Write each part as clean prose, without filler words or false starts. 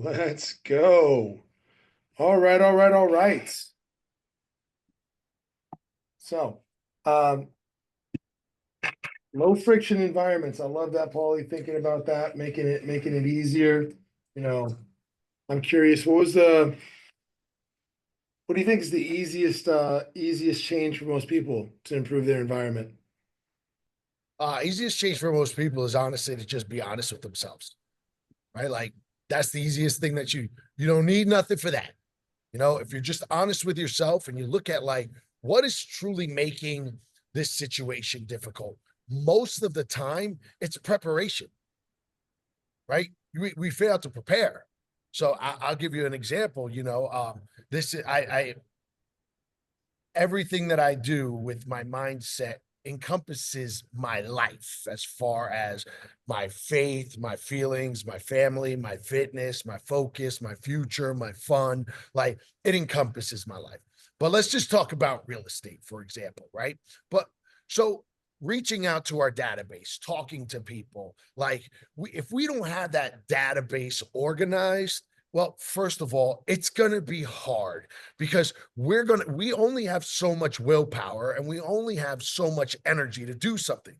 Let's go. All right, all right, all right. So, um, low friction environments. I love that, Paulie, thinking about that, making it easier. You know, I'm curious, what do you think is the easiest change for most people to improve their environment? Easiest change for most people is honestly to just be honest with themselves, right? Like that's the easiest thing that you don't need nothing for that. If you're just honest with yourself and you look at like what is truly making this situation difficult, most of the time it's preparation, right? We fail to prepare. So I'll give you an example. This is I everything that I do with my mindset encompasses my life as far as my faith, my feelings, my family, my fitness, my focus, my future, my fun. Like it encompasses my life. But let's just talk about real estate, for example, right? But so reaching out to our database, talking to people, like if we don't have that database organized, well, first of all, it's going to be hard because we only have so much willpower and we only have so much energy to do something.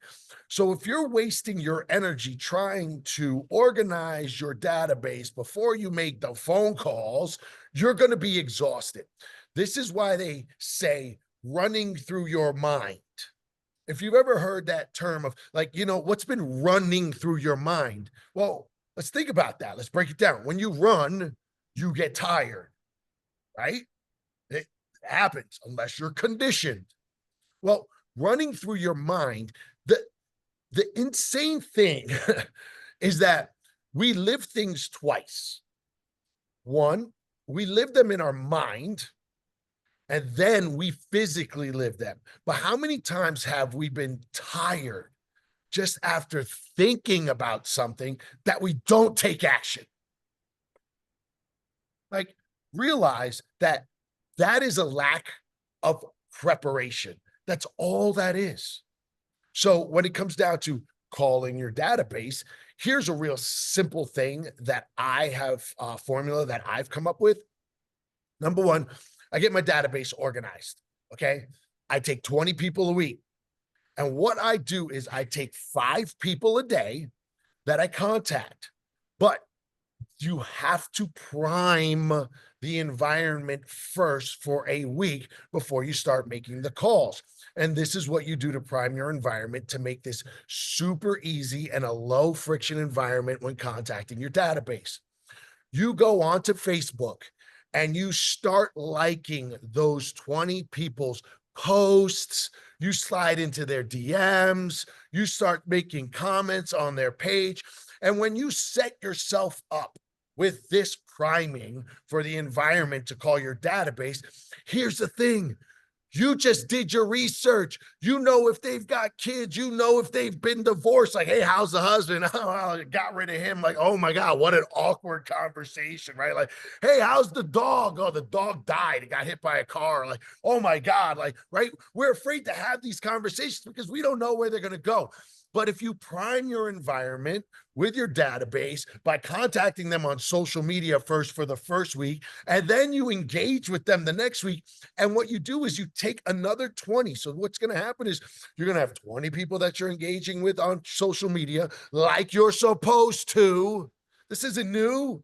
So if you're wasting your energy trying to organize your database before you make the phone calls, you're going to be exhausted. This is why they say running through your mind. If you've ever heard that term of like, what's been running through your mind? Well, let's think about that. Let's break it down. When you run, you get tired, right? It happens unless you're conditioned. Well, running through your mind, the insane thing is that we live things twice. One, we live them in our mind, and then we physically live them. But how many times have we been tired just after thinking about something that we don't take action? Like, realize that that is a lack of preparation. That's all that is. So when it comes down to calling your database, here's a real simple thing that I have a formula that I've come up with. Number one, I get my database organized. Okay. I take 20 people a week. And what I do is I take 5 people a day that I contact. But you have to prime the environment first for a week before you start making the calls. And this is what you do to prime your environment to make this super easy and a low friction environment when contacting your database. You go onto Facebook and you start liking those 20 people's posts. You slide into their DMs. You start making comments on their page. And when you set yourself up with this priming for the environment to call your database, here's the thing. You just did your research. You know if they've got kids. You know if they've been divorced. Like, hey, how's the husband? Oh, I got rid of him. Like, oh my God, what an awkward conversation, right? Like, hey, how's the dog? Oh, the dog died. It got hit by a car. Like, oh my God, like, right? We're afraid to have these conversations because we don't know where they're going to go. But if you prime your environment with your database by contacting them on social media first for the first week, and then you engage with them the next week, and what you do is you take another 20. So what's going to happen is you're going to have 20 people that you're engaging with on social media like you're supposed to. This isn't new.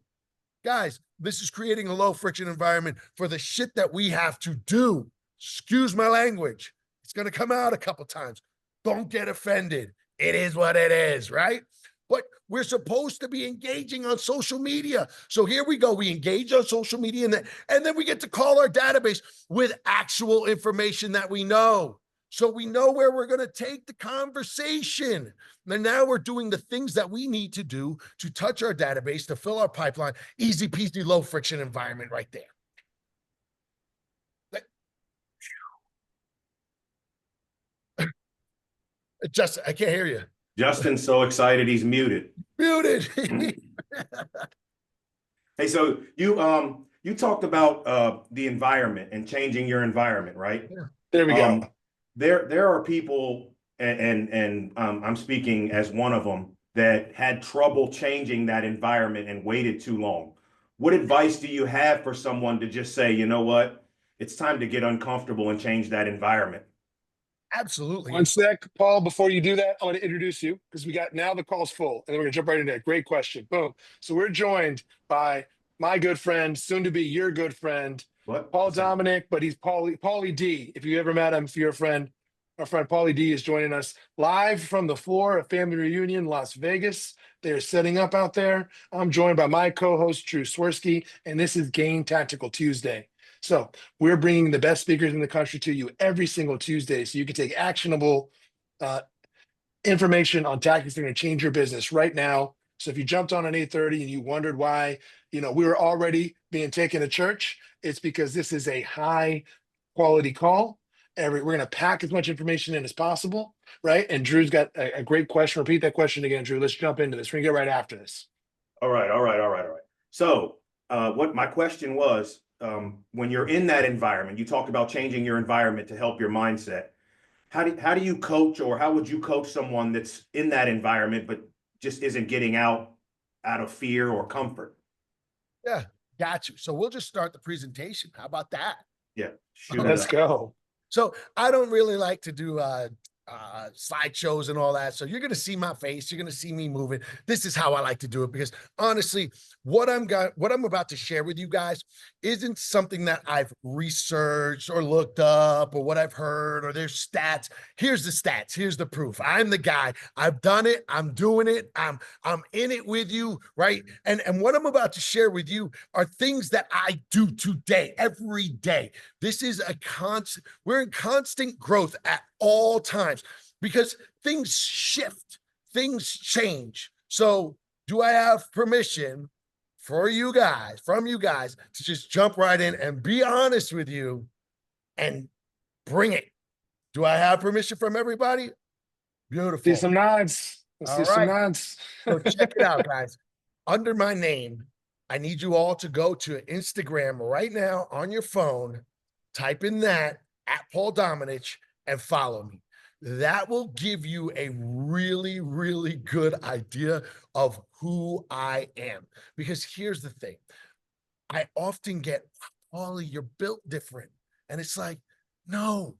Guys, this is creating a low friction environment for the shit that we have to do. Excuse my language. It's going to come out a couple times. Don't get offended. It is what it is, right? But we're supposed to be engaging on social media. So here we go. We engage on social media and then we get to call our database with actual information that we know. So we know where we're going to take the conversation. And now we're doing the things that we need to do to touch our database, to fill our pipeline. Easy peasy, low friction environment right there. Just, I can't hear you. Justin's so excited he's muted. Muted. Hey, so you talked about the environment and changing your environment, right? Yeah. There we go. There are people, and I'm speaking as one of them, that had trouble changing that environment and waited too long. what advice do you have for someone to just say, you know what, it's time to get uncomfortable and change that environment? Absolutely. One sec, Paul, before you do that, I want to introduce you because we got now the call's full and then we're gonna jump right into that. Great question. Boom. So we're joined by my good friend, soon to be your good friend, What? Paul Domenech, but he's Paulie D. If you ever met him, if you're a friend, our friend Paulie D is joining us live from the floor of Family Reunion, Las Vegas. They're setting up out there. I'm joined by my co-host, Drew Swirsky, and this is Game Tactical Tuesday. So we're bringing the best speakers in the country to you every single Tuesday so you can take actionable information on tactics that are going to change your business right now. So if you jumped on at 8:30 and you wondered why, we were already being taken to church, it's because this is a high quality call. We're going to pack as much information in as possible, right? And Drew's got a great question. Repeat that question again, Drew. Let's jump into this. We're going to get right after this. All right. So what my question was, when you're in that environment, you talked about changing your environment to help your mindset. How do you coach, or how would you coach someone that's in that environment but just isn't getting out of fear or comfort? Yeah, got you. So we'll just start the presentation. How about that? Yeah, shoot it Let's up. go. So I don't really like to do slideshows and all that. So you're going to see my face. You're going to see me moving. This is how I like to do it, because honestly, what I'm about to share with you guys isn't something that I've researched or looked up or what I've heard or there's stats. Here's the stats. Here's the proof. I'm the guy. I've done it. I'm doing it. I'm in it with you, right? And what I'm about to share with you are things that I do today, every day. This is we're in constant growth at all times because things shift, things change. So do I have permission from you guys to just jump right in and be honest with you and bring it? Do I have permission from everybody? Beautiful. See some nods. Let's see some nods. So check it out, guys. Under my name, I need you all to go to Instagram right now on your phone, type in that at Paul Domenech and follow me. That will give you a really, really good idea of who I am. Because here's the thing. I often get, Paulie, you're built different. And it's like, no,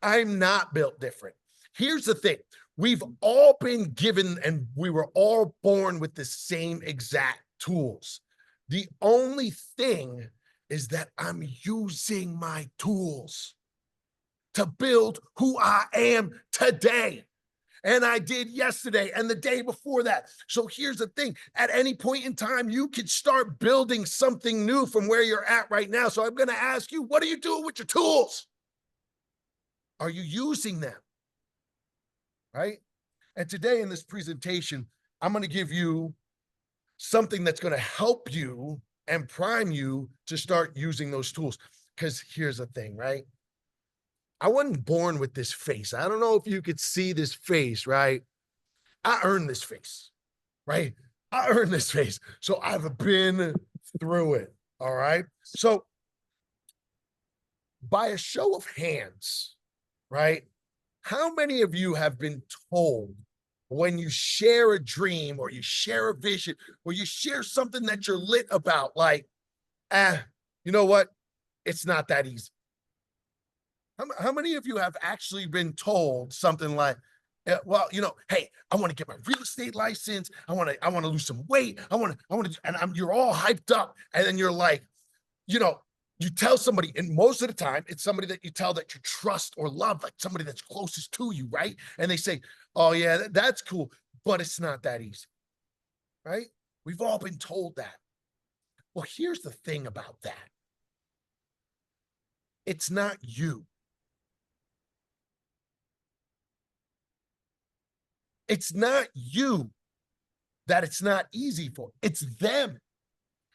I'm not built different. Here's the thing. We've all been given and we were all born with the same exact tools. The only thing is that I'm using my tools to build who I am today. And I did yesterday and the day before that. So here's the thing. At any point in time, you can start building something new from where you're at right now. So I'm going to ask you, what are you doing with your tools? Are you using them? Right? And today in this presentation, I'm going to give you something that's going to help you and prime you to start using those tools. Because here's the thing, right? I wasn't born with this face. I don't know if you could see this face, right? I earned this face, right? I earned this face. So I've been through it, all right? So by a show of hands, right? How many of you have been told when you share a dream or you share a vision or you share something that you're lit about, like, you know what? It's not that easy. How many of you have actually been told something like, well, hey, I want to get my real estate license. I want to lose some weight. You're all hyped up. And then you're like, you tell somebody, and most of the time it's somebody that you tell that you trust or love, like somebody that's closest to you, right? And they say, oh yeah, that's cool, but it's not that easy, right? We've all been told that. Well, here's the thing about that. It's not you. It's not you that it's not easy for. It's them.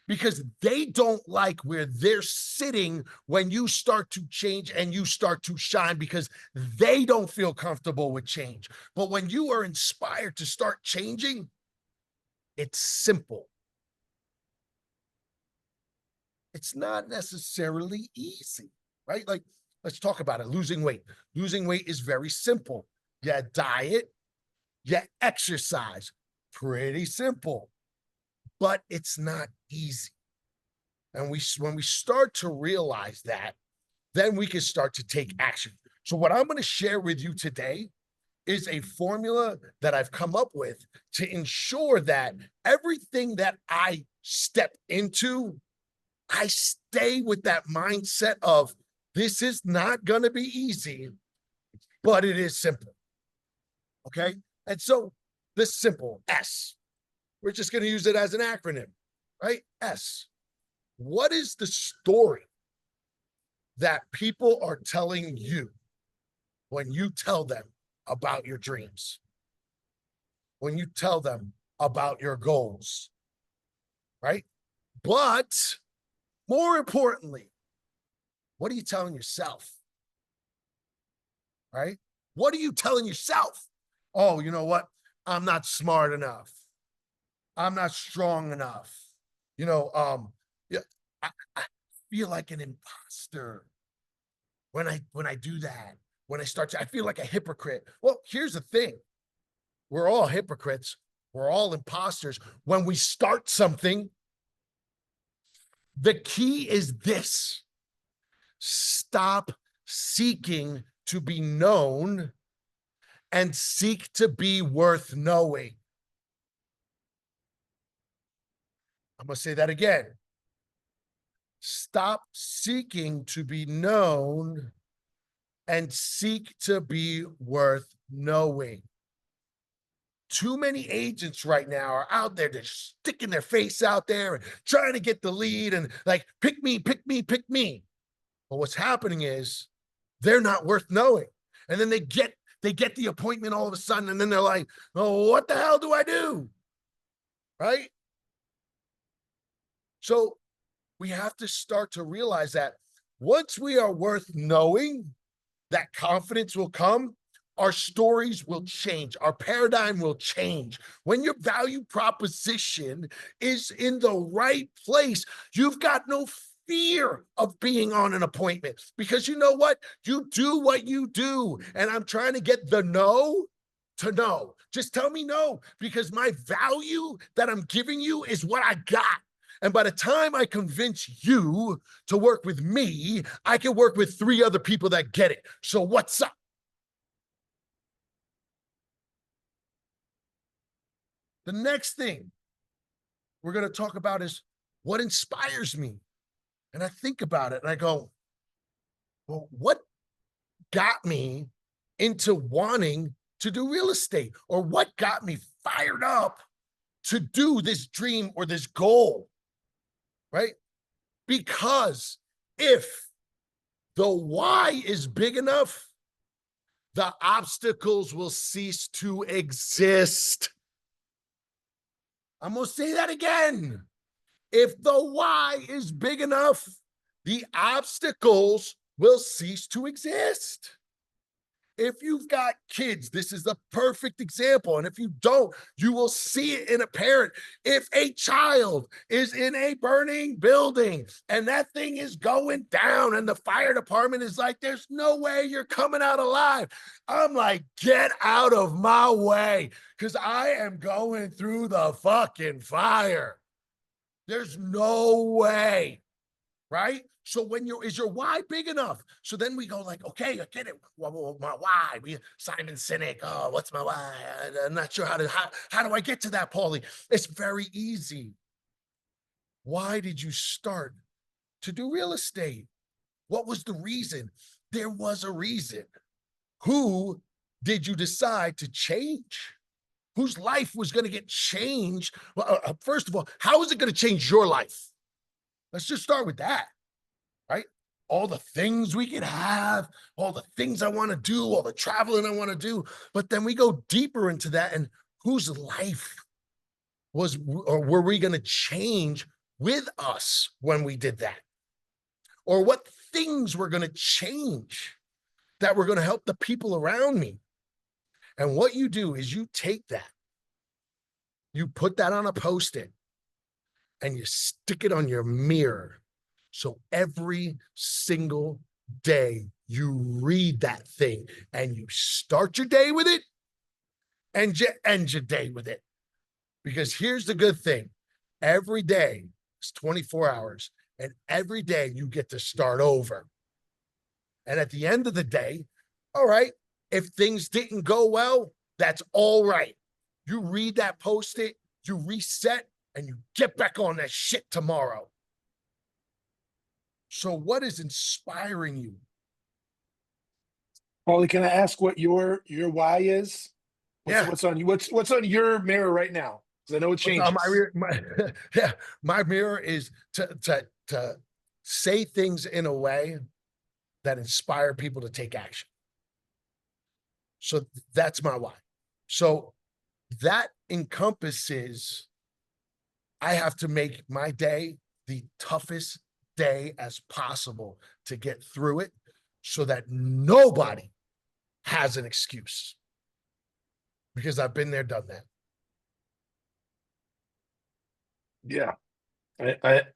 Because they don't like where they're sitting when you start to change and you start to shine, because they don't feel comfortable with change. But when you are inspired to start changing, it's simple. It's not necessarily easy, right? Like, let's talk about it. Losing weight. Losing weight is very simple. You diet, you exercise. Pretty simple. But it's not easy. And when we start to realize that, then we can start to take action. So what I'm going to share with you today is a formula that I've come up with to ensure that everything that I step into, I stay with that mindset of this is not going to be easy, but it is simple. Okay. And so this simple S, we're just going to use it as an acronym, right? S. What is the story that people are telling you when you tell them about your dreams? When you tell them about your goals, right? But more importantly, what are you telling yourself? Right? What are you telling yourself? Oh, you know what? I'm not smart enough. I'm not strong enough. Yeah, I feel like an imposter when I do that. When I start to, I feel like a hypocrite. Well, here's the thing. We're all hypocrites. We're all imposters. When we start something, the key is this: stop seeking to be known and seek to be worth knowing. I'm going to say that again. Stop seeking to be known and seek to be worth knowing. Too many agents right now are out there, they're sticking their face out there and trying to get the lead and like, pick me, pick me, pick me. But what's happening is they're not worth knowing. And then they get the appointment all of a sudden, and then they're like, oh, what the hell do I do? Right? So we have to start to realize that once we are worth knowing, that confidence will come. Our stories will change. Our paradigm will change. When your value proposition is in the right place, you've got no fear of being on an appointment, because you know what? You do what you do. And I'm trying to get the no to no. Just tell me no, because my value that I'm giving you is what I got. And by the time I convince you to work with me, I can work with 3 other people that get it. So what's up? The next thing we're going to talk about is what inspires me. And I think about it and I go, well, what got me into wanting to do real estate? Or what got me fired up to do this dream or this goal? Right? Because if the why is big enough, the obstacles will cease to exist. I'm going to say that again. If the why is big enough, the obstacles will cease to exist. If you've got kids, this is the perfect example. And if you don't, you will see it in a parent. If a child is in a burning building and that thing is going down and the fire department is like, there's no way you're coming out alive, I'm like, get out of my way, because I am going through the fucking fire. There's no way, right? So is your why big enough? So then we go like, okay, I get it. Well, my why? Simon Sinek. Oh, what's my why? I'm not sure how do I get to that, Paulie? It's very easy. Why did you start to do real estate? What was the reason? There was a reason. Who did you decide to change? Whose life was going to get changed? Well, first of all, how is it going to change your life? Let's just start with that. Right? All the things we could have, all the things I want to do, all the traveling I want to do. But then we go deeper into that, and whose life were we going to change with us when we did that? Or what things were going to change that were going to help the people around me? And what you do is you take that, you put that on a Post-it, and you stick it on your mirror. So every single day you read that thing and you start your day with it and you end your day with it. Because here's the good thing. Every day is 24 hours. And every day you get to start over. And at the end of the day, all right, if things didn't go well, that's all right. You read that post-it, you reset, and you get back on that shit tomorrow. So what is inspiring you? Paulie, can I ask what your why is? Yeah. What's on you? What's on your mirror right now? Because I know it changes. Yeah, my mirror is to say things in a way that inspire people to take action. So that's my why. So that encompasses, I have to make my day the toughest day as possible to get through it so that nobody has an excuse. Because I've been there, done that. Yeah,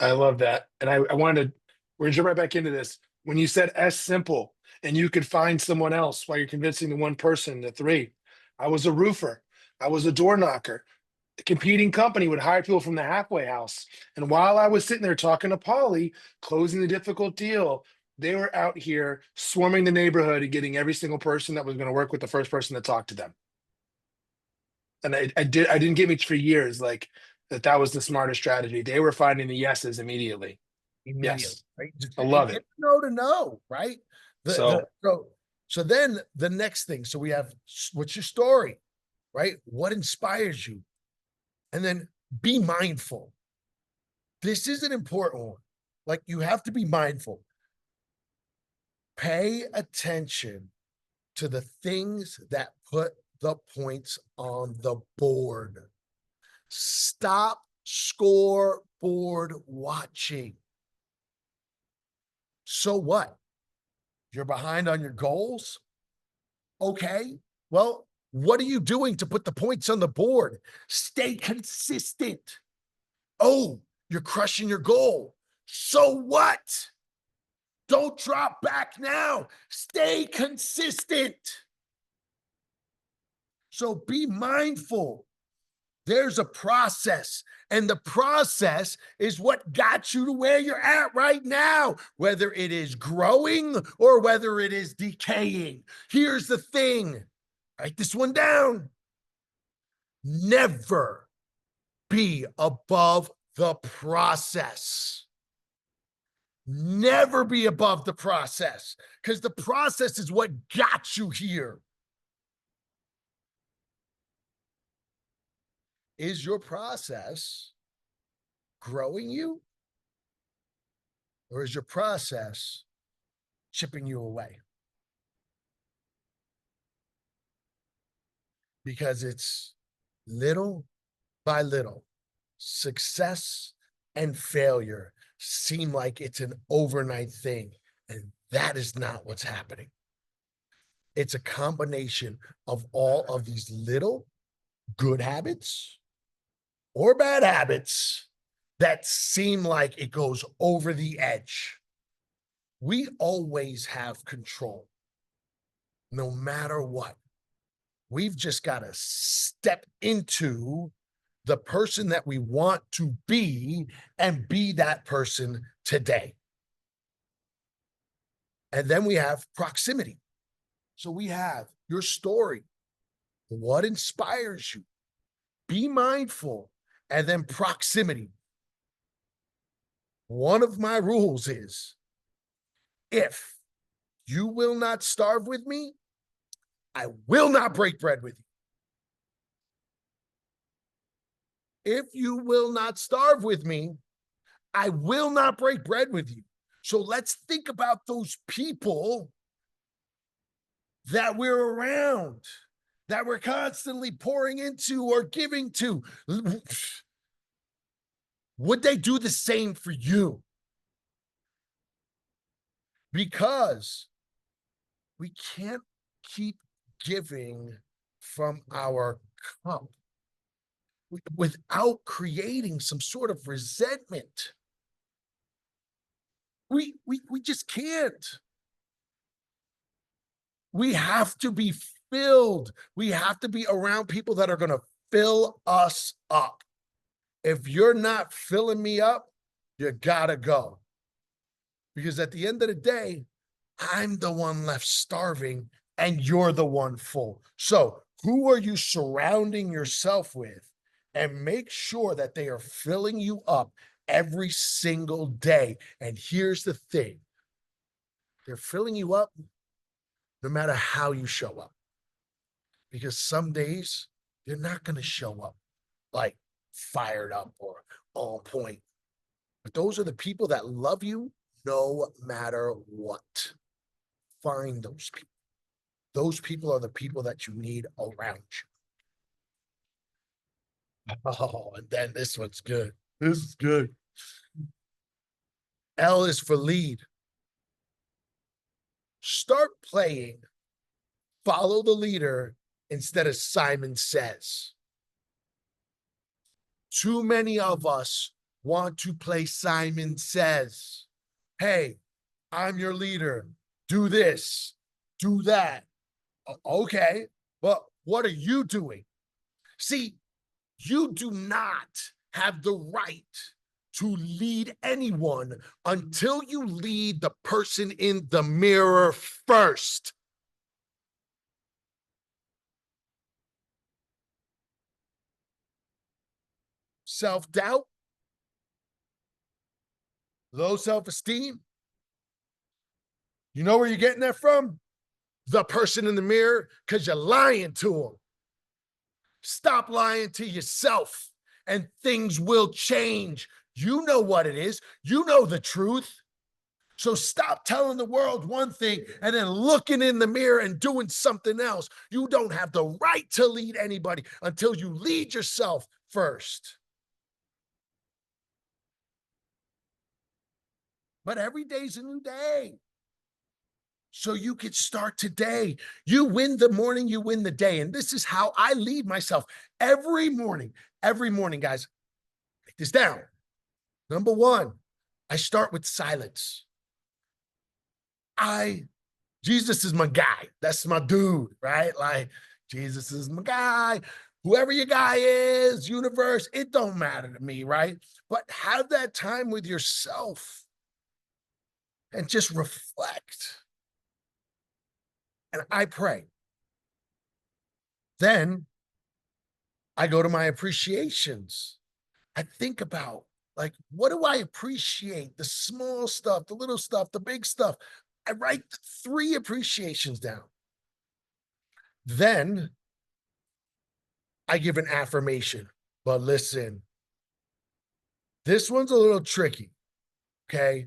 I love that. And I wanted to, we're gonna jump right back into this. When you said S.I.M.P.L.E and you could find someone else while you're convincing the one person, the three. I was a roofer. I was a door knocker. The competing company would hire people from the halfway house. And while I was sitting there talking to Paulie, closing the difficult deal, they were out here swarming the neighborhood and getting every single person that was going to work with the first person that talked to them. And I didn't get me for years, like that was the smartest strategy. They were finding the yeses immediately. Yes, Right? I love Get it. to know to know, right? So So then the next thing, so we have, what's your story, right? What inspires you? And then be mindful. This is an important one. Like, you have to be mindful. Pay attention to the things that put the points on the board. Stop scoreboard watching. So what? You're behind on your goals? Okay. Well, what are you doing to put the points on the board? Stay consistent. Oh, you're crushing your goal. So what? Don't drop back now. Stay consistent. So be mindful. There's a process, and the process is what got you to where you're at right now, whether it is growing or whether it is decaying. Here's the thing. Write this one down. Never be above the process. Never be above the process, because the process is what got you here. Is your process growing you, or is your process chipping you away? Because it's little by little, success and failure seem like it's an overnight thing, and that is not what's happening. It's a combination of all of these little good habits or bad habits that seem like it goes over the edge. We always have control, no matter what. We've just got to step into the person that we want to be and be that person today. And then we have proximity. So we have your story. What inspires you? Be mindful. And then proximity. One of my rules is, if you will not starve with me, I will not break bread with you. If you will not starve with me, I will not break bread with you. So let's think about those people that we're around, that we're constantly pouring into or giving to. Would they do the same for you? Because we can't keep giving from our cup without creating some sort of resentment. We just can't. We have to be filled. We have to be around people that are going to fill us up. If you're not filling me up, you gotta go. Because at the end of the day, I'm the one left starving and you're the one full. So who are you surrounding yourself with? And make sure that they are filling you up every single day. And here's the thing. They're filling you up no matter how you show up. Because some days you're not going to show up like fired up or on point. But those are the people that love you no matter what. Find those people. Those people are the people that you need around you. Oh, and then this one's good. This is good. L is for lead. Start playing. Follow the leader instead of Simon Says. Too many of us want to play Simon Says. Hey, I'm your leader. Do this, do that. Okay, well, what are you doing? See, you do not have the right to lead anyone until you lead the person in the mirror first. Self-doubt, low self-esteem. You know where you're getting that from? The person in the mirror, because you're lying to them. Stop lying to yourself and things will change. You know what it is. You know the truth. So stop telling the world one thing and then looking in the mirror and doing something else. You don't have the right to lead anybody until you lead yourself first. But every day's a new day. So you could start today. You win the morning, you win the day. And this is how I lead myself every morning, guys. Write this down. Number one, I start with silence. Jesus is my guy. That's my dude, right? Like, Jesus is my guy. Whoever your guy is, universe, it don't matter to me, right? But have that time with yourself and just reflect. And I pray. Then I go to my appreciations. I think about, like, what do I appreciate? The small stuff, the little stuff, the big stuff. I write 3 appreciations down. Then I give an affirmation. But listen, this one's a little tricky, okay?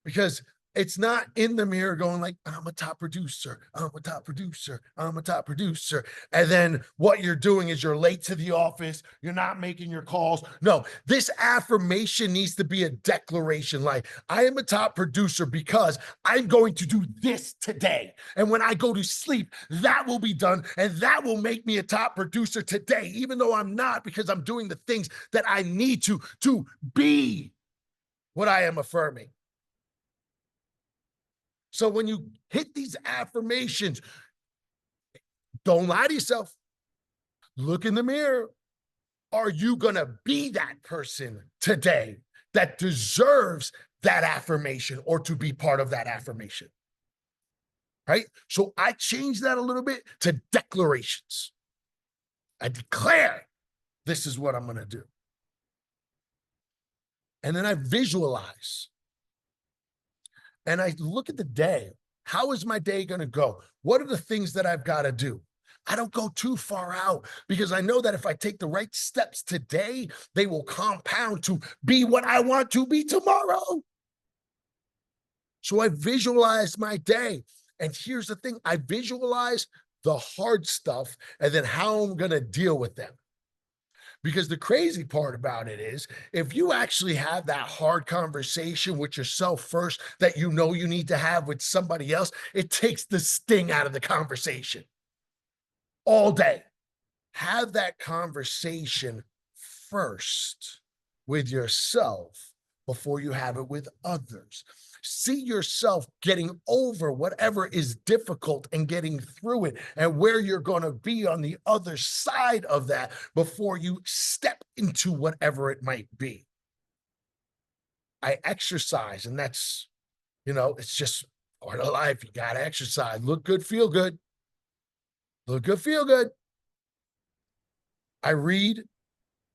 Because it's not in the mirror going like, I'm a top producer, I'm a top producer, I'm a top producer. And then what you're doing is you're late to the office, you're not making your calls. No, this affirmation needs to be a declaration like, I am a top producer because I'm going to do this today. And when I go to sleep, that will be done. And that will make me a top producer today, even though I'm not, because I'm doing the things that I need to be what I am affirming. So when you hit these affirmations, don't lie to yourself. Look in the mirror. Are you going to be that person today that deserves that affirmation or to be part of that affirmation? Right? So I changed that a little bit to declarations. I declare this is what I'm going to do. And then I visualize. And I look at the day. How is my day going to go? What are the things that I've got to do? I don't go too far out because I know that if I take the right steps today, they will compound to be what I want to be tomorrow. So I visualize my day. And here's the thing. I visualize the hard stuff and then how I'm going to deal with them. Because the crazy part about it is, if you actually have that hard conversation with yourself first that you know you need to have with somebody else, it takes the sting out of the conversation all day. Have that conversation first with yourself before you have it with others. See yourself getting over whatever is difficult and getting through it and where you're going to be on the other side of that before you step into whatever it might be. I exercise, and that's You know, it's just part of life. You got to exercise. Look good, feel good. Look good, feel good. I read.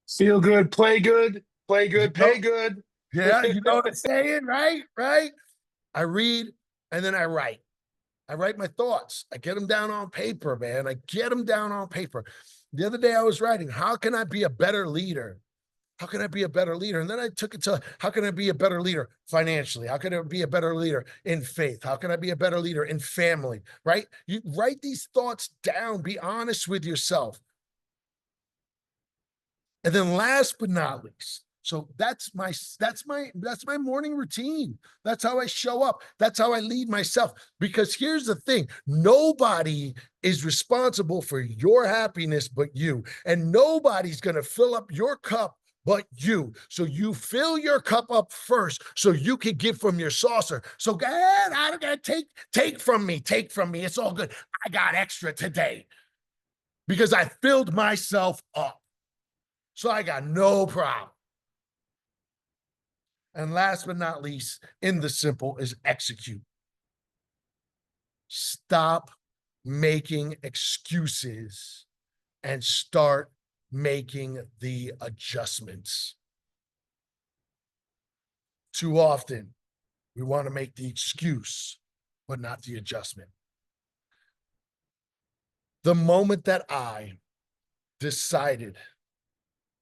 Feel good, play good, pay Nope. good. Yeah, you know what I'm saying, right? Right. I read and then I write. I write my thoughts. I get them down on paper, man. I get them down on paper. The other day I was writing, how can I be a better leader? How can I be a better leader? And then I took it to, how can I be a better leader financially? How can I be a better leader in faith? How can I be a better leader in family? Right? You write these thoughts down. Be honest with yourself. And then last but not least, so that's my morning routine. That's how I show up. That's how I lead myself. Because here's the thing, nobody is responsible for your happiness but you. And nobody's going to fill up your cup but you. So you fill your cup up first so you can give from your saucer. So go ahead, I gotta take from me. It's all good. I got extra today because I filled myself up. So I got no problem. And last but not least, in the simple is execute. Stop making excuses and start making the adjustments. Too often, we want to make the excuse, but not the adjustment. The moment that I decided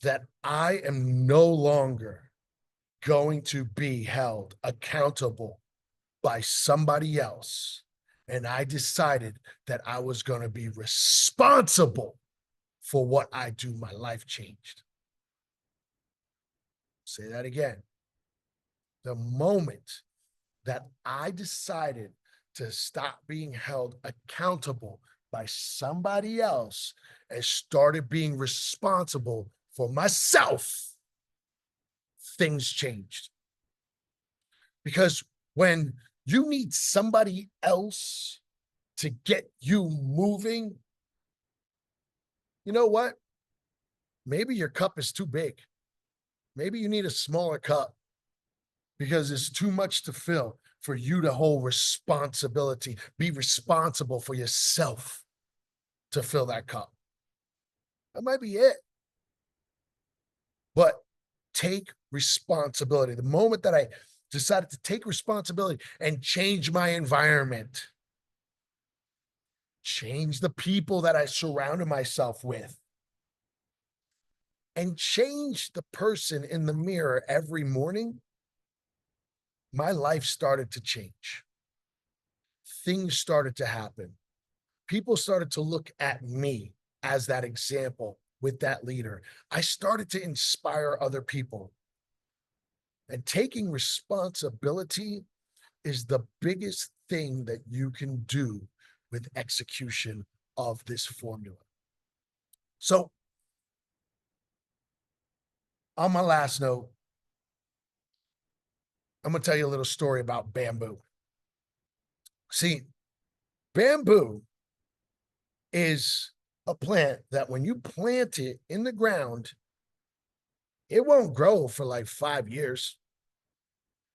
that I am no longer going to be held accountable by somebody else, and I decided that I was going to be responsible for what I do, my life changed. Say that again. The moment that I decided to stop being held accountable by somebody else and started being responsible for myself, things changed. Because when you need somebody else to get you moving, you know what? Maybe your cup is too big. Maybe you need a smaller cup because it's too much to fill for you to hold responsibility. Be responsible for yourself to fill that cup. That might be it. But take responsibility. The moment that I decided to take responsibility and change my environment, change the people that I surrounded myself with, and change the person in the mirror every morning, my life started to change. Things started to happen. People started to look at me as that example with that leader. I started to inspire other people. And taking responsibility is the biggest thing that you can do with execution of this formula. So, on my last note, I'm going to tell you a little story about bamboo. See, bamboo is a plant that when you plant it in the ground, it won't grow for like 5 years.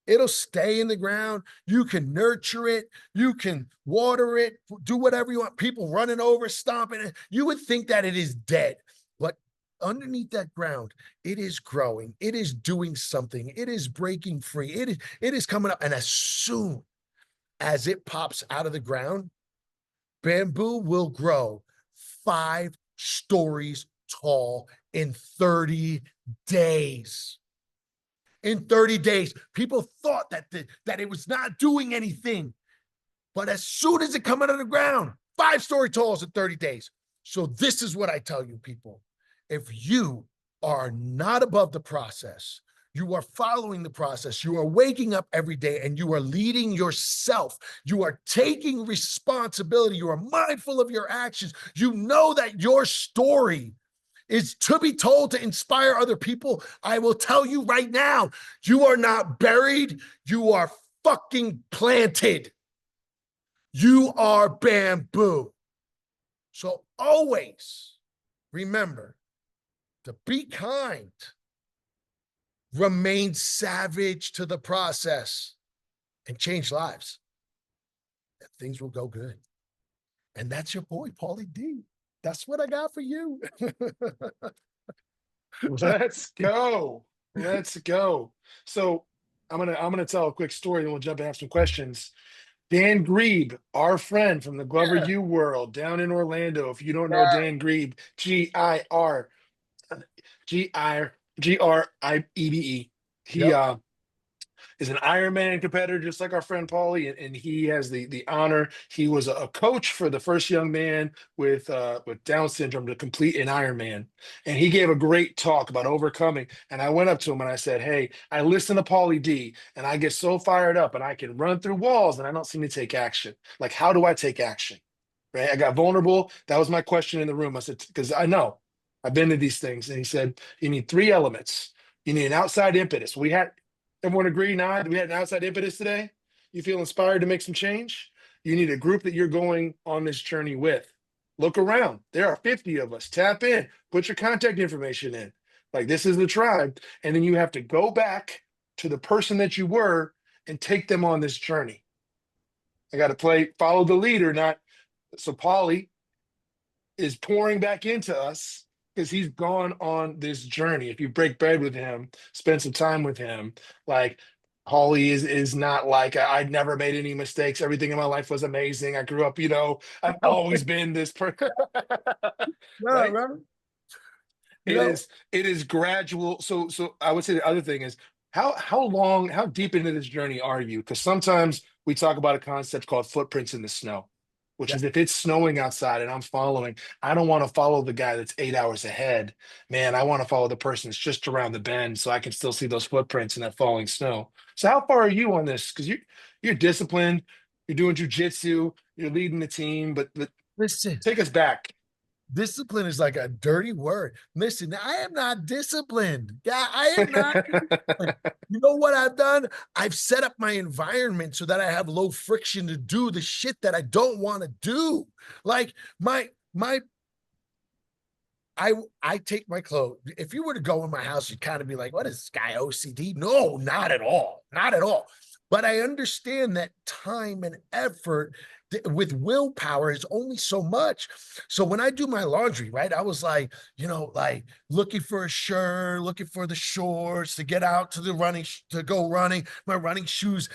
It'll stay in the ground. You can nurture it. You can water it, do whatever you want. People running over, stomping it. You would think that it is dead, but underneath that ground, it is growing. It is doing something. It is breaking free. It is coming up. And as soon as it pops out of the ground, bamboo will grow 5 stories tall in 30 days. In 30 days, people thought that it was not doing anything. But as soon as it come out of the ground, 5-story talls in 30 days. So this is what I tell you, people. If you are not above the process, you are following the process, you are waking up every day and you are leading yourself, you are taking responsibility, you are mindful of your actions, you know that your story is to be told to inspire other people, I will tell you right now, you are not buried, you are fucking planted. You are bamboo. So always remember to be kind, remain savage to the process, and change lives, and things will go good. And that's your boy, Paulie D. That's what I got for you. Let's go. Let's go. So I'm gonna tell a quick story, then we'll jump and have some questions. Dan Grebe, our friend from the Glover Yeah. U world down in Orlando. If you don't know Yeah. Dan Grebe, G-R-I-B-E. He Yep. is an Ironman competitor, just like our friend Paulie, and he has the honor. He was a coach for the first young man with Down syndrome to complete an Ironman, and he gave a great talk about overcoming. And I went up to him and I said, "Hey, I listen to Paulie D, and I get so fired up, and I can run through walls, and I don't seem to take action. Like, how do I take action?" Right? I got vulnerable. That was my question in the room. I said, because I know I've been to these things, and he said, "You need three elements. You need an outside impetus." Everyone agree, Nod? We had an outside impetus today. You feel inspired to make some change? You need a group that you're going on this journey with. Look around. There are 50 of us. Tap in. Put your contact information in. Like, this is the tribe. And then you have to go back to the person that you were and take them on this journey. I got to follow the leader, not. So Paulie is pouring back into us because he's gone on this journey. If you break bread with him, spend some time with him, like, Holly is not like, I'd never made any mistakes. Everything in my life was amazing. I grew up, I've always been this person. Yeah, Right? right. You It know, is it is gradual. So I would say the other thing is, how deep into this journey are you? Because sometimes we talk about a concept called footprints in the snow, which yeah, is if it's snowing outside and I'm following, I don't want to follow the guy that's 8 hours ahead. Man, I want to follow the person that's just around the bend so I can still see those footprints in that falling snow. So how far are you on this? Because you're disciplined, you're doing jujitsu, you're leading the team, but listen, take us back. discipline is like a dirty word. Listen, I am not disciplined. Yeah, I am not disciplined. You know what I've done? I've set up my environment so that I have low friction to do the shit that I don't want to do. Like my I take my clothes. If you were to go in my house, you'd kind of be like, what is this guy, OCD? No, not at all. Not at all. But I understand that time and effort with willpower is only so much. So when I do my laundry, right, I was like, like looking for a shirt, looking for the shorts to get out to the running, to go running. My shoes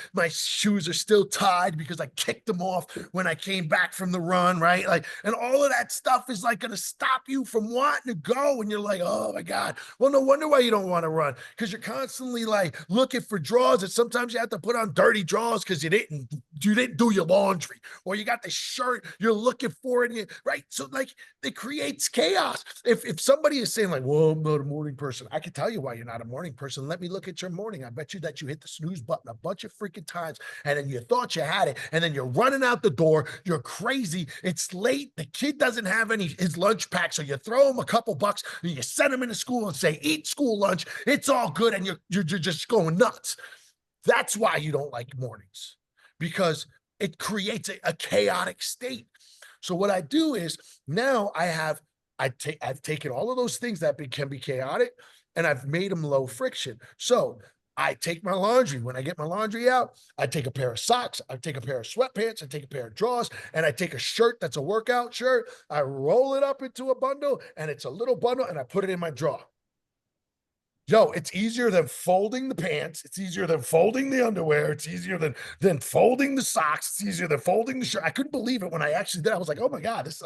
are still tied because I kicked them off when I came back from the run, right? Like, and all of that stuff is like going to stop you from wanting to go. And you're like, oh my God. Well, no wonder why you don't want to run, because you're constantly like looking for drawers. And sometimes you have to put on dirty drawers because you didn't do your laundry, or you got the shirt, you're looking for it, right? So like it creates chaos. If somebody is saying like, well, I'm not a morning person, I can tell you why you're not a morning person. Let me look at your morning. I bet you that you hit the snooze button a bunch of freaking times, and then you thought you had it, and then you're running out the door, you're crazy, it's late, the kid doesn't have his lunch pack, so you throw him a couple bucks and you send him into school and say, eat school lunch, it's all good, and you're just going nuts. That's why you don't like mornings, because it creates a chaotic state. So what I do is now I've taken all of those things that can be chaotic, and I've made them low friction. So I take my laundry. When I get my laundry out, I take a pair of socks, I take a pair of sweatpants, I take a pair of drawers, and I take a shirt that's a workout shirt. I roll it up into a bundle, and it's a little bundle, and I put it in my drawer. Yo, it's easier than folding the pants. It's easier than folding the underwear. It's easier than folding the socks. It's easier than folding the shirt. I couldn't believe it when I actually did. I was like, oh my God, this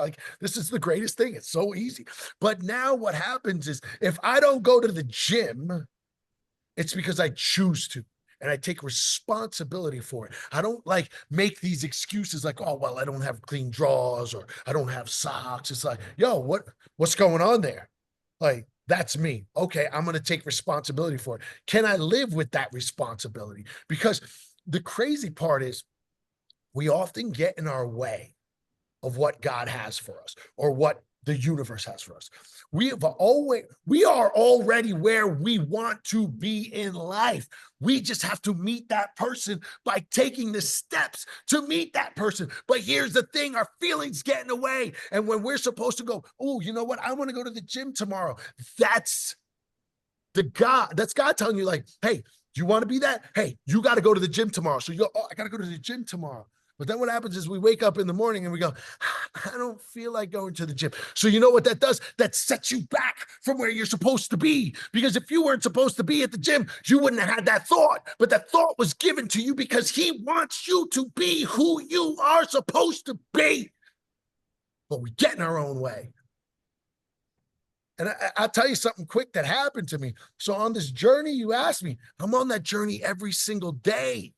is the greatest thing. It's so easy. But now what happens is, if I don't go to the gym, it's because I choose to. And I take responsibility for it. I don't like make these excuses like, oh, well, I don't have clean drawers, or I don't have socks. It's like, yo, what's going on there? Like, that's me. Okay, I'm going to take responsibility for it. Can I live with that responsibility? Because the crazy part is, we often get in our way of what God has for us, or what the universe has for us. We are already where we want to be in life. We just have to meet that person by taking the steps to meet that person. But here's the thing, our feelings get in the way. And when we're supposed to go, oh, you know what? I want to go to the gym tomorrow. That's God telling you like, hey, Do you want to be that? Hey, you got to go to the gym tomorrow. So you go, oh, I got to go to the gym tomorrow. But then what happens is we wake up in the morning and we go, I don't feel like going to the gym. So you know what that does? That sets you back from where you're supposed to be. Because if you weren't supposed to be at the gym, you wouldn't have had that thought. But that thought was given to you because he wants you to be who you are supposed to be. But we get in our own way. And I'll tell you something quick that happened to me. So on this journey, you asked me, I'm on that journey every single day.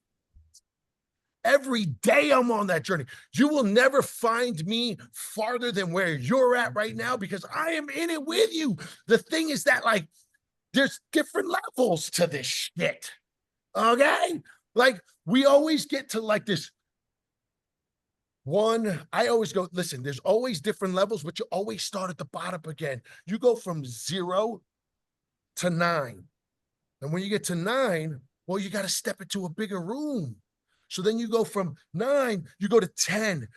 Every day I'm on that journey. You will never find me farther than where you're at right now because I am in it with you. The thing is that, like, there's different levels to this shit. Okay? Like, we always get to like this one. I always go, listen, there's always different levels, but you always start at the bottom again. You go from 0 to 9. And when you get to 9, well, you got to step into a bigger room. So then you go from 9, you go to 10,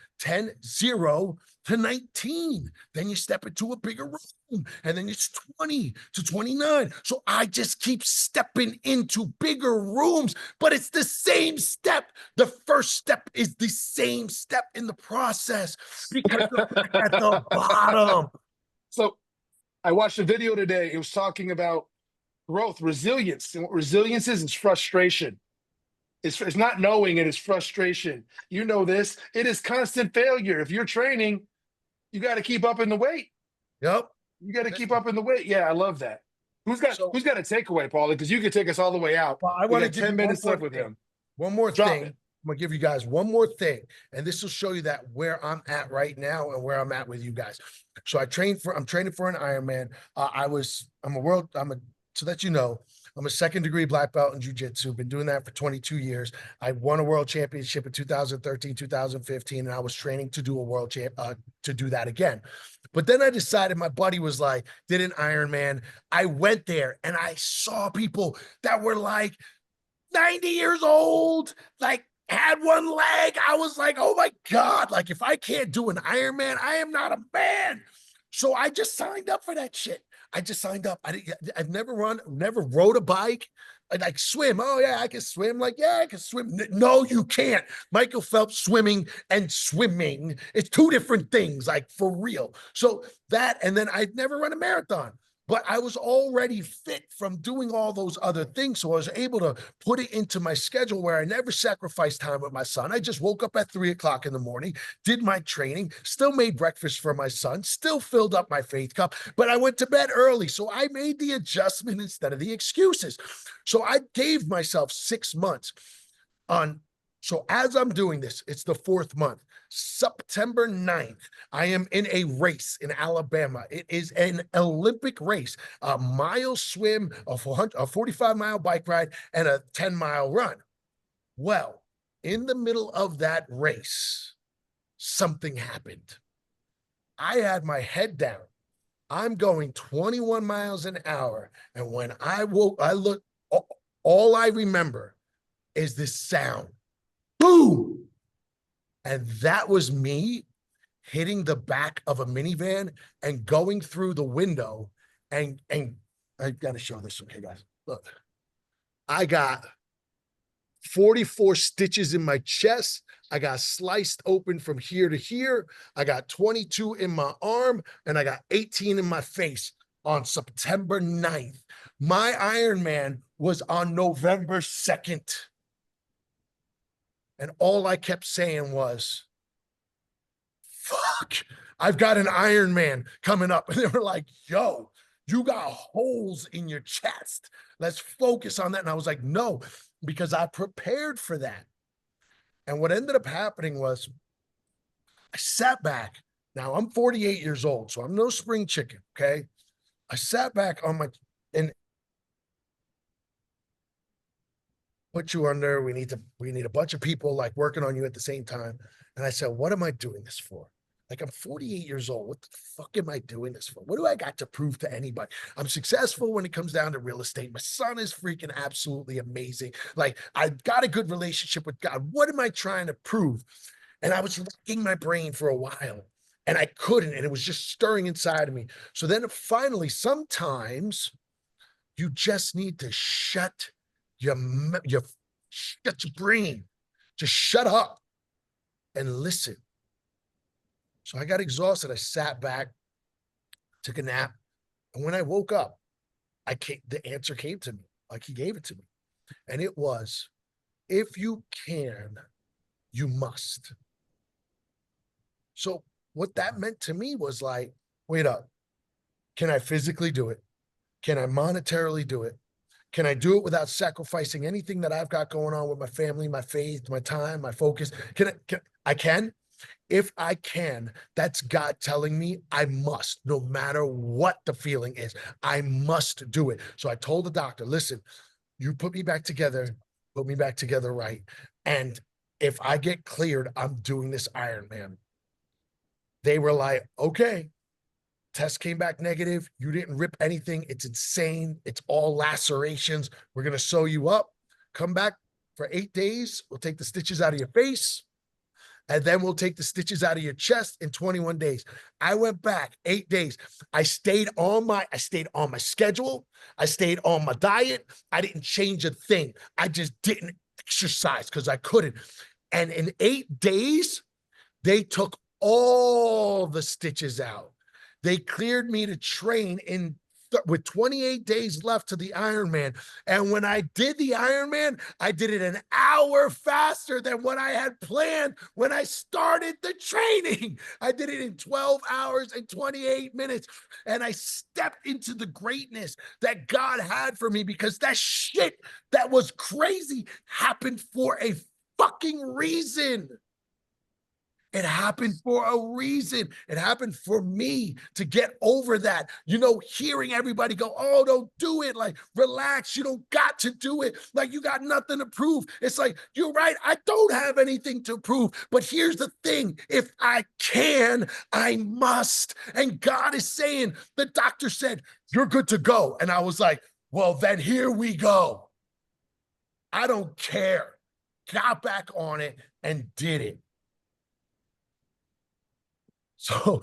0 to 19. Then you step into a bigger room. And then it's 20 to 29. So I just keep stepping into bigger rooms, but it's the same step. The first step is the same step in the process because you're at the bottom. So I watched a video today. It was talking about growth, resilience. And what resilience is frustration. It's not knowing, it is frustration. You know this. It is constant failure. If you're training, you got to keep up in the weight. Yep. You got to keep up in the weight. Yeah, I love that. Who's got a takeaway, Paulie? Because you could take us all the way out. Well, I We want to got give 10 you minutes one left more with thing. him. One more Drop thing. it. I'm gonna give you guys one more thing, and this will show you that where I'm at right now and where I'm at with you guys. So I'm training for an Ironman. So that you know, I'm a 2nd degree black belt in jiu-jitsu. Been doing that for 22 years. I won a world championship in 2013, 2015, and I was training to do a world to do that again. But then I decided, my buddy was like, did an Ironman. I went there and I saw people that were like 90 years old, like had one leg. I was like, oh my God, like if I can't do an Ironman, I am not a man. So I just signed up for that shit. I just signed up. I've never rode a bike. I like swim. Oh yeah, I can swim. Like, yeah, I can swim. No, you can't. Michael Phelps swimming and swimming. It's 2 different things, like for real. So that, and then I'd never run a marathon. But I was already fit from doing all those other things. So I was able to put it into my schedule where I never sacrificed time with my son. I just woke up at 3 o'clock in the morning, did my training, still made breakfast for my son, still filled up my faith cup, but I went to bed early. So I made the adjustment instead of the excuses. So I gave myself 6 months on. So as I'm doing this, it's the 4th month. September 9th, I am in a race in Alabama. It is an Olympic race, a mile swim, a 45-mile bike ride, and a 10-mile run. Well, in the middle of that race, something happened. I had my head down. I'm going 21 miles an hour. And when I woke, I looked, all I remember is this sound. Boom! And that was me hitting the back of a minivan and going through the window. And I got to show this. Okay, guys, look, I got 44 stitches in my chest. I got sliced open from here to here. I got 22 in my arm and I got 18 in my face on September 9th. My Ironman was on November 2nd. And all I kept saying was, fuck, I've got an Ironman coming up. And they were like, yo, you got holes in your chest. Let's focus on that. And I was like, no, because I prepared for that. And what ended up happening was I sat back. Now I'm 48 years old, so I'm no spring chicken, okay? I sat back on my, and put you under, we need a bunch of people like working on you at the same time. And I said, what am I doing this for? Like, I'm 48 years old. What the fuck am I doing this for? What do I got to prove to anybody? I'm successful when it comes down to real estate. My son is freaking absolutely amazing. Like, I've got a good relationship with God. What am I trying to prove? And I was racking my brain for a while and I couldn't, and it was just stirring inside of me. So then finally, sometimes you just need to shut you shut your brain. Just shut up and listen. So I got exhausted. I sat back, took a nap. And when I woke up, the answer came to me, like he gave it to me. And it was, if you can, you must. So what that meant to me was like, wait up. Can I physically do it? Can I monetarily do it? Can I do it without sacrificing anything that I've got going on with my family, my faith, my time, my focus? I can? If I can, that's God telling me I must, no matter what the feeling is, I must do it. So I told the doctor, listen, you put me back together right. And if I get cleared, I'm doing this Ironman. They were like, okay, test came back negative. You didn't rip anything. It's insane. It's all lacerations. We're going to sew you up. Come back for 8 days. We'll take the stitches out of your face. And then we'll take the stitches out of your chest in 21 days. I went back 8 days. I stayed on my schedule. I stayed on my diet. I didn't change a thing. I just didn't exercise because I couldn't. And in 8 days, they took all the stitches out. They cleared me to train with 28 days left to the Ironman. And when I did the Ironman, I did it an hour faster than what I had planned when I started the training. I did it in 12 hours and 28 minutes. And I stepped into the greatness that God had for me, because that shit that was crazy happened for a fucking reason. It happened for a reason. It happened for me to get over that. You know, hearing everybody go, oh, don't do it. Like, relax. You don't got to do it. Like, you got nothing to prove. It's like, you're right. I don't have anything to prove. But here's the thing. If I can, I must. And God is saying, the doctor said, you're good to go. And I was like, well, then here we go. I don't care. Got back on it and did it. So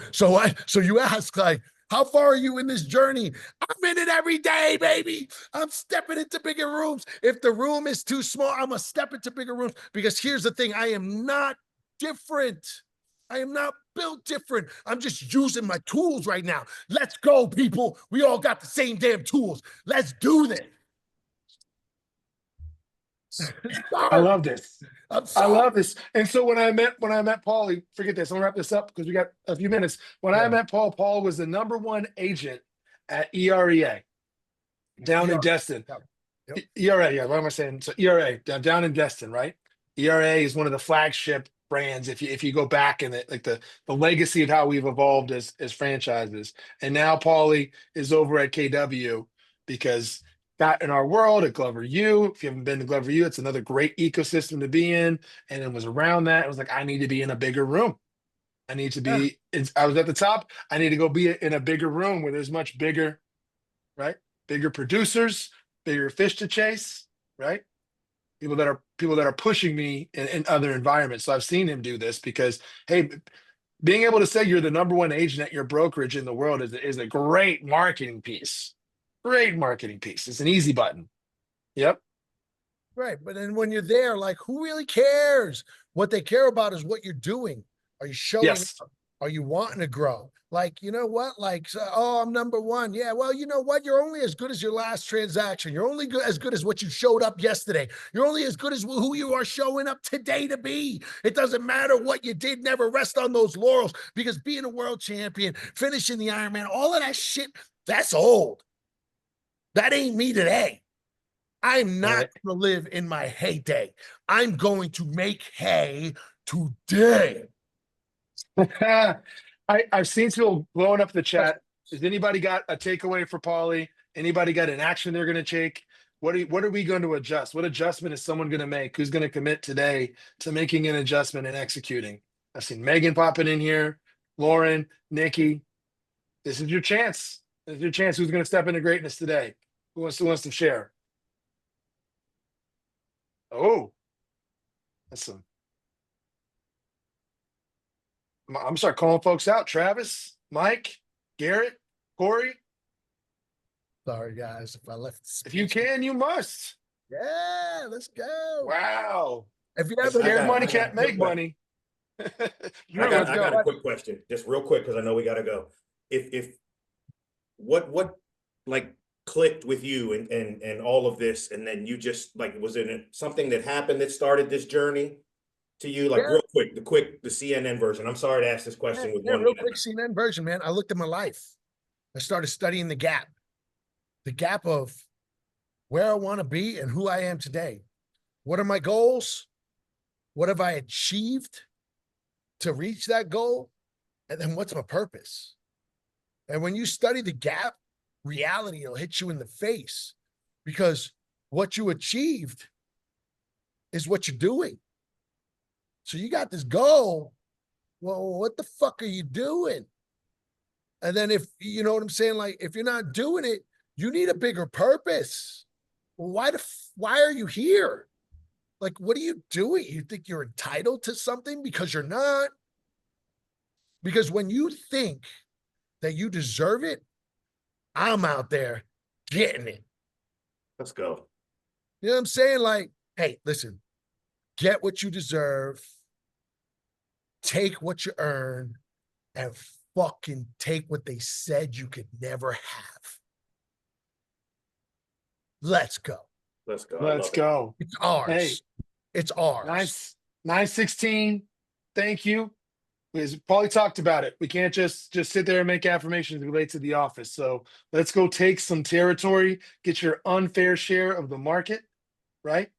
you ask, like, how far are you in this journey? I'm in it every day, baby. I'm stepping into bigger rooms. If the room is too small, I'm gonna step into bigger rooms, because here's the thing. I am not different. I am not built different. I'm just using my tools right now. Let's go, people. We all got the same damn tools. Let's do this. I love this. I'm I sorry. love this. And so when I met Paulie, forget this. I'm gonna wrap this up because we got a few minutes. When I met Paul was the #1 agent at EREA down in Destin. Yep. ERA, yeah. What am I saying? So ERA down in Destin, right? ERA is one of the flagship brands. If you go back and the legacy of how we've evolved as franchises, and now Paulie is over at KW because that in our world at Glover U. If you haven't been to Glover U, it's another great ecosystem to be in. And it was around that. It was like, I need to be in a bigger room. I need to be. I was at the top. I need to go be in a bigger room where there's much bigger, right? Bigger producers, bigger fish to chase, right? People that are pushing me in other environments. So I've seen him do this because, hey, being able to say you're the #1 agent at your brokerage in the world is a great marketing piece. Great marketing piece. It's an easy button. Yep. Right. But then when you're there, like, who really cares? What they care about is what you're doing. Are you showing Yes. up? Are you wanting to grow? Like, you know what? Like, oh, I'm #1. Yeah. Well, you know what? You're only as good as your last transaction. You're only as good as what you showed up yesterday. You're only as good as who you are showing up today to be. It doesn't matter what you did. Never rest on those laurels, because being a world champion, finishing the Ironman, all of that shit, that's old. That ain't me today. I'm not going to live in my heyday. I'm going to make hay today. I've seen people blowing up the chat. Has anybody got a takeaway for Paulie? Anybody got an action they're going to take? What are we going to adjust? What adjustment is someone going to make? Who's going to commit today to making an adjustment and executing? I've seen Megan popping in here, Lauren, Nikki. This is your chance. This is your chance. Who's going to step into greatness today? Who wants to share? Oh, that's some. I'm gonna start calling folks out. Travis, Mike, Garrett, Corey. Sorry, guys, if I left. If you can, you must. Yeah, let's go. Wow. If you I ever Scared got- money I got a can't quick make question. money. I Let's got go. a quick question, just real quick, because I know we gotta go. If what like clicked with you and all of this, and then you just like, was it something that happened that started this journey to you? Like Yeah. real quick, the CNN version. I'm sorry to ask this question with Yeah, 1 real minute. quick CNN version, man. I looked at my life. I started studying the gap of where I want to be and who I am today. What are my goals? What have I achieved to reach that goal? And then what's my purpose? And when you study the gap, reality will hit you in the face because what you achieved is what you're doing. So you got this goal. Well, what the fuck are you doing? And then if you know what I'm saying, like if you're not doing it, you need a bigger purpose. Well, why are you here? Like, what are you doing? You think you're entitled to something because you're not? Because when you think that you deserve it, I'm out there getting it. Let's go. You know what I'm saying? Like, hey, listen, get what you deserve, take what you earn, and fucking take what they said you could never have. Let's go. Let's go. I Let's love it. go. It's ours. Hey, It's ours. nice. 916. Thank you. Because Paulie talked about it. We can't just sit there and make affirmations relate to the office. So let's go take some territory, get your unfair share of the market, right?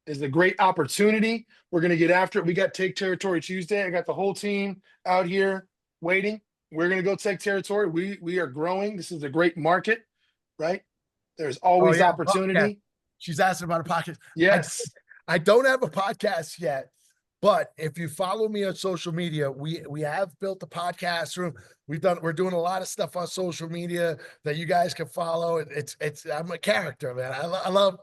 Is a great opportunity. We're gonna get after it. We got Take Territory Tuesday. I got the whole team out here waiting. We're gonna go take territory. We are growing. This is a great market, right? There's always yeah, opportunity. She's asking about a podcast. Yes. I don't have a podcast yet, but if you follow me on social media, we have built a podcast room. We're doing a lot of stuff on social media that you guys can follow. It's I'm a character, man. I love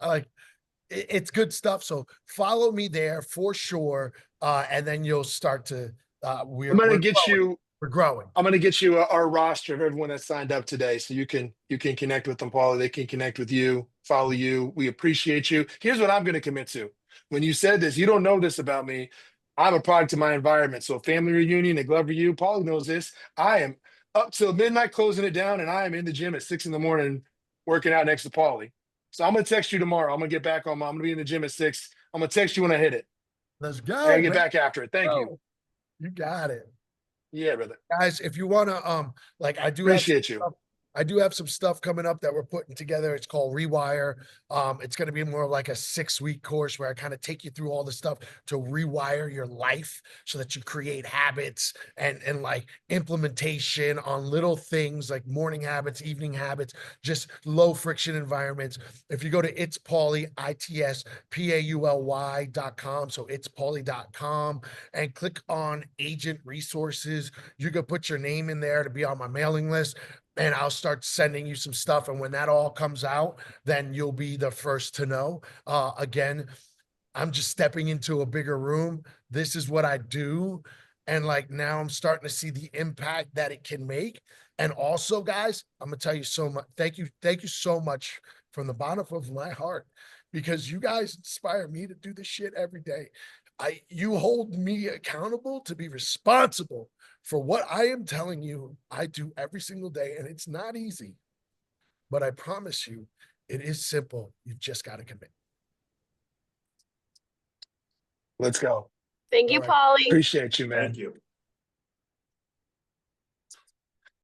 it's good stuff. So follow me there for sure. And then you'll start to I'm gonna get growing. you We're growing. I'm gonna get you our roster of everyone that signed up today, so you can connect with them, Paula. They can connect with you, follow you. We appreciate you. Here's what I'm gonna commit to. When you said this, you don't know this about me. I'm a product of my environment. So family reunion, a glove review. Paula knows this. I am up till midnight closing it down, and I am in the gym at 6 a.m. working out next to Paulie. So I'm gonna text you tomorrow. I'm gonna get back on. I'm gonna be in the gym at 6. I'm gonna text you when I hit it. Let's I go. gotta get Man. back after it. Thank you. You got it. Yeah, brother. Guys, if you want to like Appreciate you. I do have some stuff coming up that we're putting together. It's called Rewire. It's going to be more like a 6-week course where I kind of take you through all the stuff to rewire your life so that you create habits and like implementation on little things like morning habits, evening habits, just low friction environments. If you go to It's Paulie, ITSPAULY.com, so it's Paulie.com, and click on agent resources, you can put your name in there to be on my mailing list. And I'll start sending you some stuff. And when that all comes out, then you'll be the first to know. Again, I'm just stepping into a bigger room. This is what I do. And like now I'm starting to see the impact that it can make. And also, guys, I'm gonna tell you so much. Thank you so much from the bottom of my heart, because you guys inspire me to do this shit every day. You hold me accountable to be responsible for what I am telling you I do every single day. And it's not easy, but I promise you it is simple. You just got to commit. Let's go. Thank you, All right. Paulie. Appreciate you, man. Thank you.